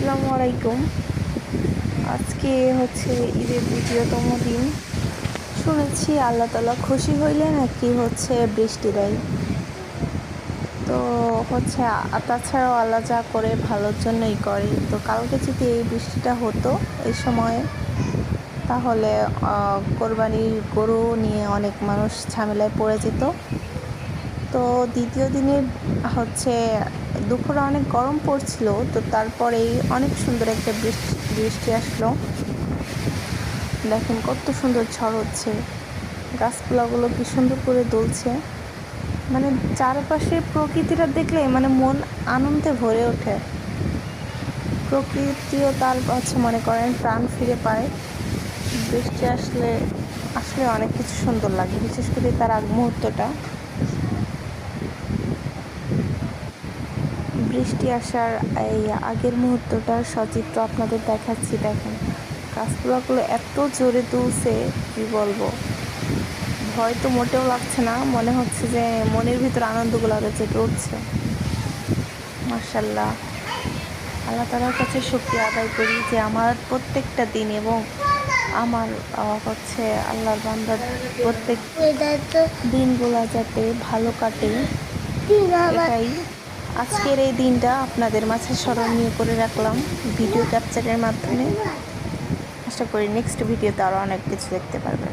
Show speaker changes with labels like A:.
A: আসসালামু আলাইকুম। আজকে হচ্ছে ঈদের দ্বিতীয়তম দিন। শুনেছি আল্লাহ তাআলা খুশি হইলে নাকি হচ্ছে বৃষ্টি দেয়। তো হচ্ছে তাছাড়াও আল্লাহ যা করে ভালোর জন্যই করে। তো কালকে যদি এই বৃষ্টিটা হতো এই সময়ে, তাহলে কোরবানির গরু নিয়ে অনেক মানুষ ঝামেলায় পড়ে যেত। তো দ্বিতীয় দিনের হচ্ছে দুপুরে অনেক গরম পড়ছিল, তো তারপরেই অনেক সুন্দর একটা বৃষ্টি আসলো। দেখেন কত সুন্দর ঝড় হচ্ছে, গাছপালাগুলো কি সুন্দর করে দুলছে। মানে চারপাশের প্রকৃতিটা দেখলে মানে মন আনন্দে ভরে ওঠে। প্রকৃতিও তার মনে করেন প্রাণ ফিরে পায়। বৃষ্টি আসলে আসলে অনেক কিছু সুন্দর লাগে, বিশেষ করে তার আগ মুহূর্তটা। বৃষ্টি আসার এই আগের মুহূর্তটার সচিত্র আপনাদের দেখাচ্ছি। দেখেন গাছপালাগুলো এত জোরে দুলছে, কি বলবো। ভয় তো মোটেও লাগছে না, মনে হচ্ছে যে মনের ভিতর আনন্দগুলো আরো জেগে উঠছে। মাশাআল্লাহ, আল্লাহ তাআলার কাছে শুকরিয়া আদায় করি যে আমার প্রত্যেকটা দিন এবং আমার হচ্ছে আল্লাহর বান্দার প্রত্যেক দিনগুলো যাতে ভালো কাটে, এটাই আজকের এই দিনটা আপনাদের মাঝে স্মরণীয় করে রাখলাম ভিডিও ক্যাপচারের মাধ্যমে। আশা করি নেক্সট ভিডিওতে আরও অনেক কিছু দেখতে পারবেন।